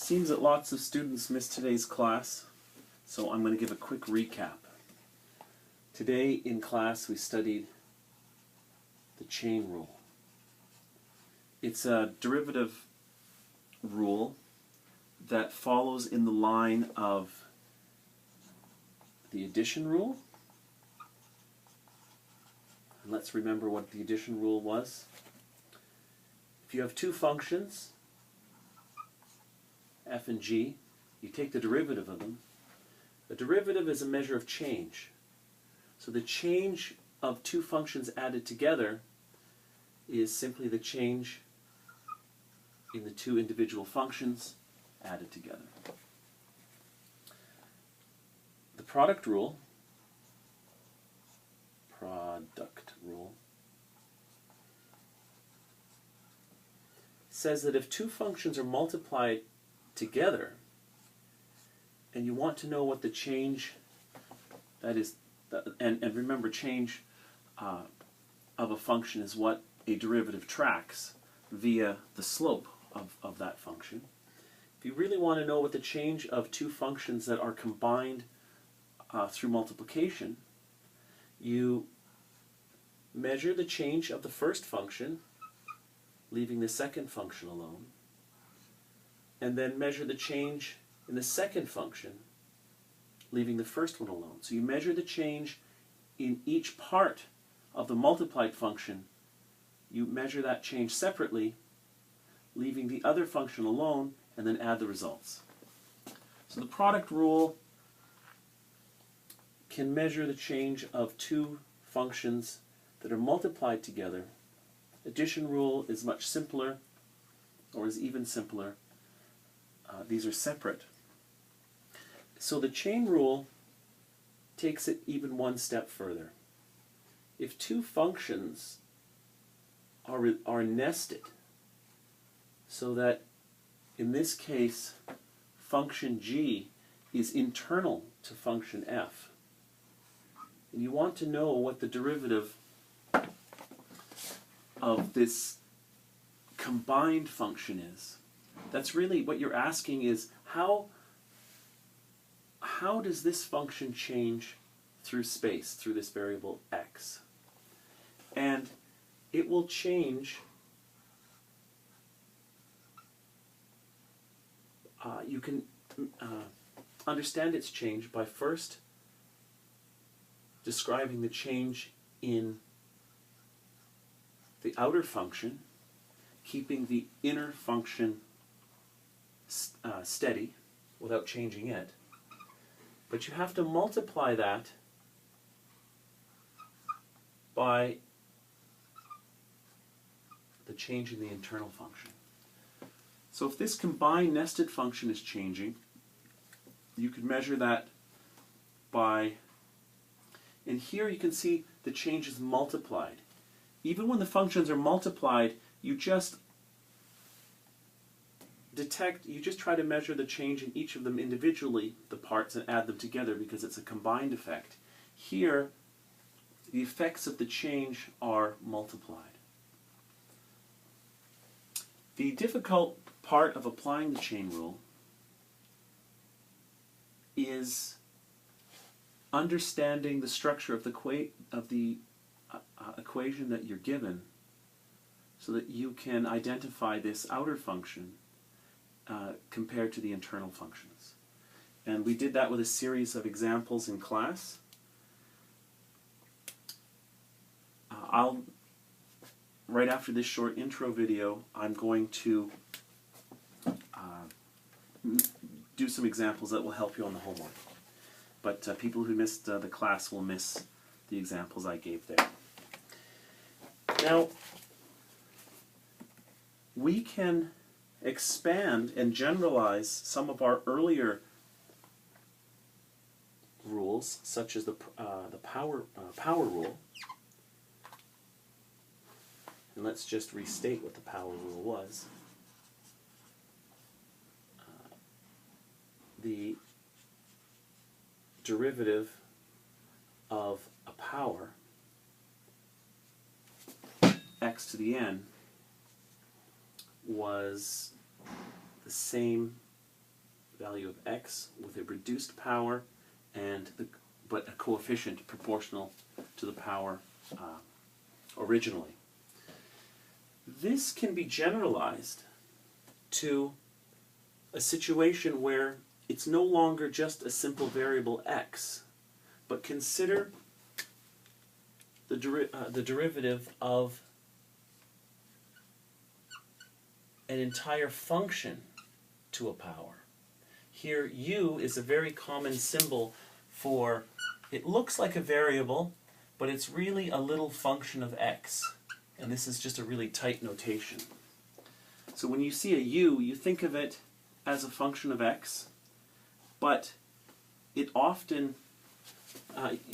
Seems that lots of students missed today's class, so I'm going to give a quick recap. Today in class we studied the chain rule. It's a derivative rule that follows in the line of the addition rule. And let's remember what the addition rule was. If you have two functions, f and g, you take the derivative of them. The derivative is a measure of change. So the change of two functions added together is simply the change in the two individual functions added together. The product rule says that if two functions are multiplied together and you want to know what the change that is, and remember, change of a function is what a derivative tracks via the slope of that function. If you really want to know what the change of two functions that are combined through multiplication, you measure the change of the first function, leaving the second function alone, and then measure the change in the second function, leaving the first one alone. So you measure the change in each part of the multiplied function. You measure that change separately, leaving the other function alone, and then add the results. So the product rule can measure the change of two functions that are multiplied together. Addition rule is much simpler, or is even simpler. These are separate. So the chain rule takes it even one step further. If two functions are nested, so that in this case function g is internal to function f, and you want to know what the derivative of this combined function is, that's really what you're asking is how does this function change through space, through this variable x? And it will change, you can understand its change by first describing the change in the outer function, keeping the inner function steady without changing it. But you have to multiply that by the change in the internal function. So if this combined nested function is changing, you could measure that by, and here you can see the change is multiplied. Even when the functions are multiplied, you just try to measure the change in each of them individually, the parts, and add them together because it's a combined effect. Here, the effects of the change are multiplied. The difficult part of applying the chain rule is understanding the structure of the equation that you're given so that you can identify this outer function compared to the internal functions. And we did that with a series of examples in class. Right after this short intro video, I'm going to do some examples that will help you on the homework. But people who missed the class will miss the examples I gave there. Now, we can expand and generalize some of our earlier rules, such as the power rule. And let's just restate what the power rule was. The derivative of a power, x to the n, was the same value of x with a reduced power but a coefficient proportional to the power originally. This can be generalized to a situation where it's no longer just a simple variable x, but consider the derivative of an entire function to a power. Here, u is a very common symbol for, it looks like a variable, but it's really a little function of x. And this is just a really tight notation. So when you see a u, you think of it as a function of x, but it often,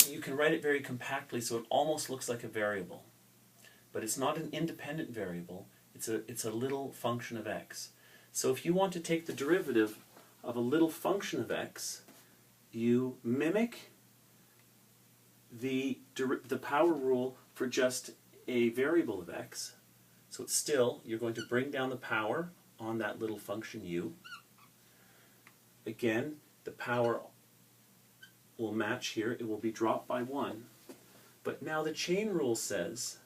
you can write it very compactly so it almost looks like a variable. But it's not an independent variable, it's a little function of x. So if you want to take the derivative of a little function of x, you mimic the power rule for just a variable of x. So it's still, you're going to bring down the power on that little function u. Again, the power will match here. It will be dropped by 1. But now the chain rule says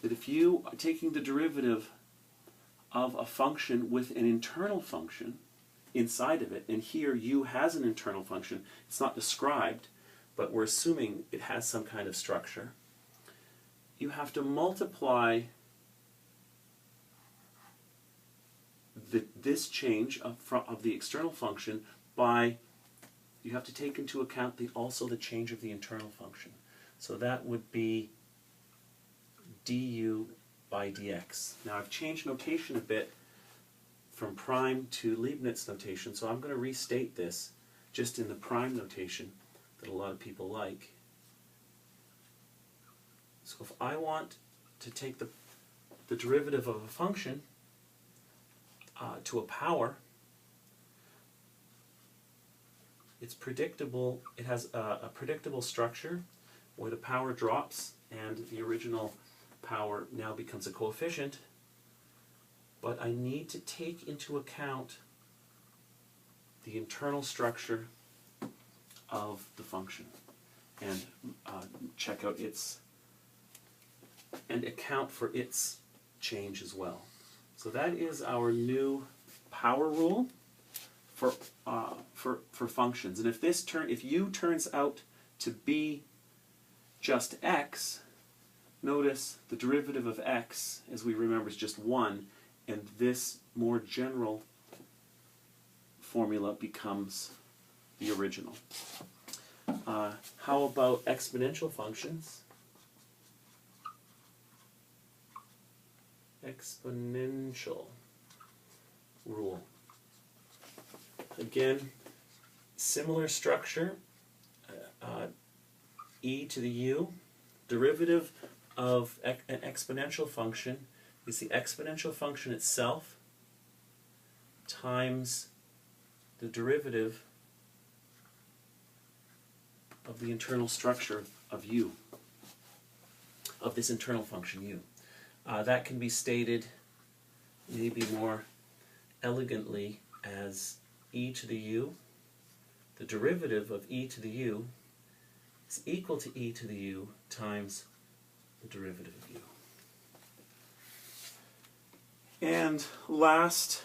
that if you are taking the derivative of a function with an internal function inside of it, and here u has an internal function, it's not described, but we're assuming it has some kind of structure, you have to multiply this change of the external function by, you have to take into account also the change of the internal function. So that would be du by dx. Now I've changed notation a bit from prime to Leibniz notation, so I'm going to restate this just in the prime notation that a lot of people like. So if I want to take the derivative of a function to a power, it's predictable, it has a predictable structure where the power drops and the original power now becomes a coefficient, but I need to take into account the internal structure of the function and check out its, and account for its change as well. So that is our new power rule for functions. And if u turns out to be just x, notice the derivative of x, as we remember, is just 1, and this more general formula becomes the original. How about exponential functions? Exponential rule. Again, similar structure, e to the u. Derivative of an exponential function is the exponential function itself times the derivative of the internal structure of u, of this internal function u. That can be stated maybe more elegantly as e to the u. The derivative of e to the u is equal to e to the u times the derivative of u. And last,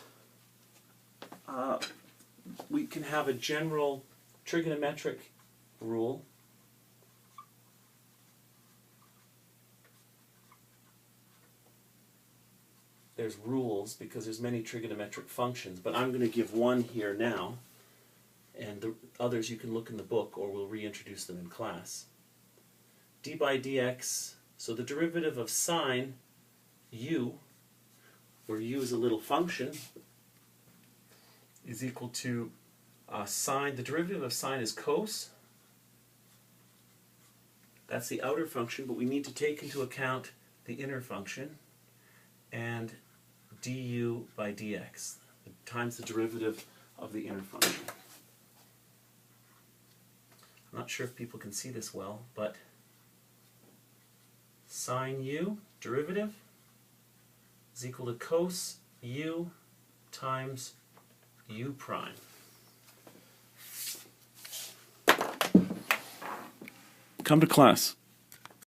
we can have a general trigonometric rule. There's rules because there's many trigonometric functions, but I'm going to give one here now, and the others you can look in the book or we'll reintroduce them in class. D by dx, so the derivative of sine u, where u is a little function, is equal to sine, the derivative of sine is cos. That's the outer function, but we need to take into account the inner function, and du by dx, times the derivative of the inner function. I'm not sure if people can see this well, but sine u, derivative, is equal to cos u times u prime. come to class.